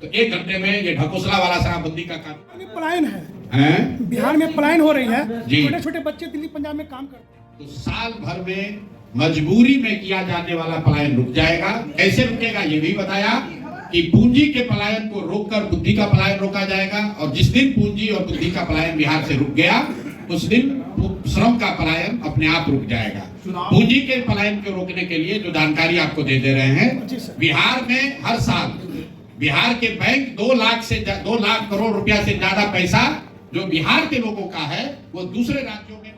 तो 1 घंटे में ये ढकोसला वाला शराबबंदी का काम पलायन है, बिहार में पलायन हो रही है। छोटे छोटे बच्चे दिल्ली पंजाब में काम करते हैं। तो साल भर में मजबूरी में किया जाने वाला पलायन रुक जाएगा। कैसे रुकेगा ये भी बताया कि पूंजी के पलायन को रोककर बुद्धि का पलायन रोका जाएगा। और जिस दिन पूंजी और बुद्धि का पलायन बिहार से रुक गया उस दिन श्रम का पलायन अपने आप रुक जाएगा। पूंजी के पलायन को रोकने के लिए जो जानकारी आपको दे रहे हैं, बिहार में हर साल बिहार के बैंक 2 लाख करोड़ रुपया से ज्यादा पैसा जो बिहार के लोगों का है वो दूसरे राज्यों में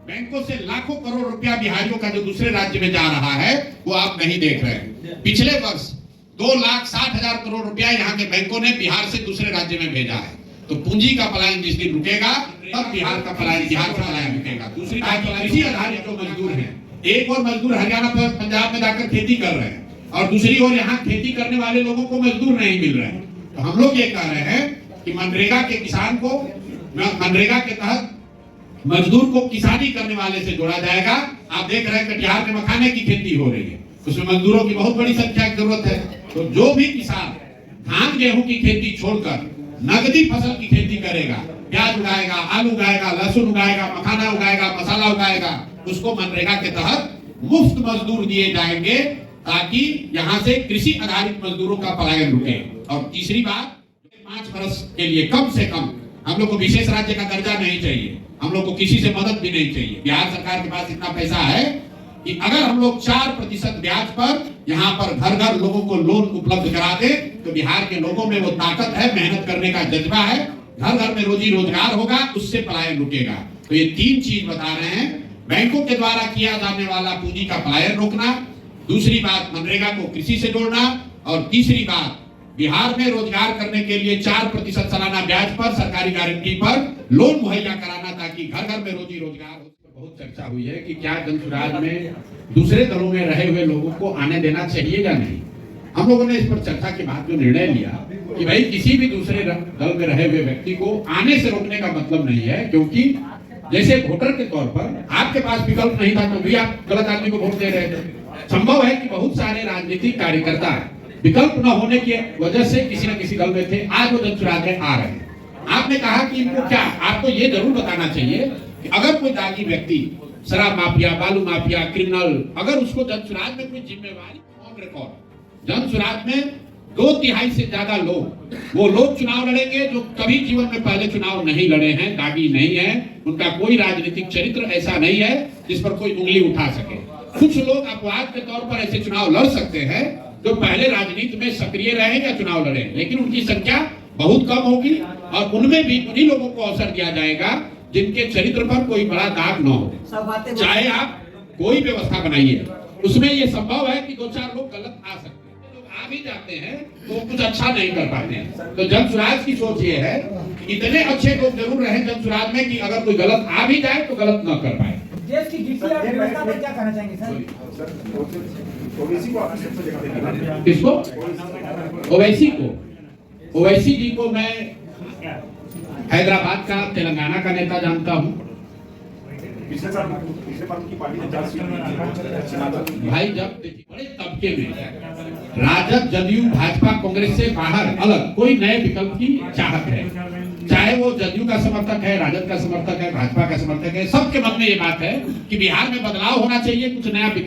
बैंकों से लाखों करोड़ रुपया बिहारियों का जो दूसरे राज्य में जा रहा है वो आप नहीं देख रहे हैं। पिछले वर्ष 2,60,000 करोड़ रुपया यहाँ के बैंकों ने बिहार से दूसरे राज्य में भेजा है। तो पूंजी का पलायन जिस दिन रुकेगा तब बिहार का पलायन रुकेगा। दूसरी बात, कृषि आधारित जो मजदूर हैं, एक और मजदूर हरियाणा पर पंजाब में जाकर खेती कर रहे हैं और दूसरी ओर यहाँ खेती करने वाले लोगों को मजदूर नहीं मिल रहे हैं। तो हम लोग ये कह रहे हैं कि मनरेगा के किसान को मनरेगा के तहत मजदूर को किसानी करने वाले से जोड़ा जाएगा। आप देख रहे हैं कटिहार में मखाने की खेती हो रही है, उसमें मजदूरों की बहुत बड़ी संख्या की जरूरत है। तो जो भी किसान धान गेहूं की खेती छोड़कर नगदी फसल की खेती करेगा, प्याज उगाएगा, आलू उगाएगा, लहसुन उगाएगा, मखाना उगाएगा, मसाला उगाएगा, उसको मनरेगा के तहत मुफ्त मजदूर दिए जाएंगे ताकि यहाँ से कृषि आधारित मजदूरों का पलायन रुके। और तीसरी बात, 5 वर्ष के लिए कम से कम हम लोग को विशेष राज्य का दर्जा नहीं चाहिए, हम लोग को किसी से मदद भी नहीं चाहिए। बिहार सरकार के पास इतना पैसा है कि अगर हम लोग 4% ब्याज पर यहाँ पर घर घर लोगों को लोन उपलब्ध करा दे तो बिहार के लोगों में वो ताकत है, मेहनत करने का जज्बा है, घर घर में रोजी रोजगार होगा, उससे पलायन रुकेगा। तो ये 3 चीज बता रहे हैं, बैंकों के द्वारा किया जाने वाला पूंजी का पलायन रोकना, दूसरी बात मनरेगा को कृषि से जोड़ना, और तीसरी बात बिहार में रोजगार करने के लिए 4% सालाना ब्याज पर सरकारी गारंटी पर लोन मुहैया कराना ताकि घर घर में रोजी रोजगार हो। बहुत चर्चा हुई है कि क्या जनसुराज में दूसरे दलों में रहे हुए लोगों को आने देना चाहिए या नहीं। हम लोगों ने इस पर चर्चा के बाद जो निर्णय लिया कि भाई किसी भी दूसरे दल में रहे हुए व्यक्ति को आने से रोकने का मतलब नहीं है, क्योंकि जैसे वोटर के तौर पर आपके पास विकल्प नहीं था तो भी आप गलत आदमी को वोट दे रहे थे। संभव है कि बहुत सारे राजनीतिक कार्यकर्ता विकल्प न होने की वजह से किसी न किसी दल में थे, आज वो जनसुराज में आ रहे हैं। आपने कहा कि इनको क्या, आपको ये जरूर बताना चाहिए कि अगर कोई दागी व्यक्ति शराब माफिया, बालू माफिया, क्रिमिनल, अगर उसको जनसुराज में कोई जिम्मेवारी ऑन रिकॉर्ड, जनसुराज में 2/3 से ज्यादा लोग वो लोग चुनाव लड़ेंगे जो कभी जीवन में पहले चुनाव नहीं लड़े हैं, दागी नहीं है, उनका कोई राजनीतिक चरित्र ऐसा नहीं है जिस पर कोई उंगली उठा सके। कुछ लोग अपवाद के तौर पर ऐसे चुनाव लड़ सकते हैं जो पहले राजनीति में सक्रिय रहे या चुनाव लड़े, लेकिन उनकी संख्या बहुत कम होगी और उनमें भी उन्हीं लोगों को अवसर दिया जाएगा जिनके चरित्र पर कोई बड़ा दाग न हो। चाहे आप कोई व्यवस्था बनाइए, उसमें ये संभव है कि 2-4 लोग गलत आ सकते हैं, लोग आ भी जाते हैं तो कुछ अच्छा नहीं कर पाते हैं। तो जनसुराज की सोच ये है कि इतने अच्छे लोग जरूर रहे जनसुराज में कि अगर कोई गलत आ भी जाए तो गलत न कर पाए। देश की जीपीआर व्यवस्था पर क्या कहना चाहेंगे सर? किसको? ओवैसी को? ओवैसी जी को मैं हैदराबाद का, तेलंगाना का नेता जानता हूँ। भाई जब बड़े तबके में राजद, जदयू, भाजपा, कांग्रेस से बाहर अलग कोई नए विकल्प की चाहत है, चाहे वो जदयू का समर्थक है, राजद का समर्थक है, भाजपा का समर्थक है, सबके मन में ये बात है कि बिहार में बदलाव होना चाहिए, कुछ नया विकल्प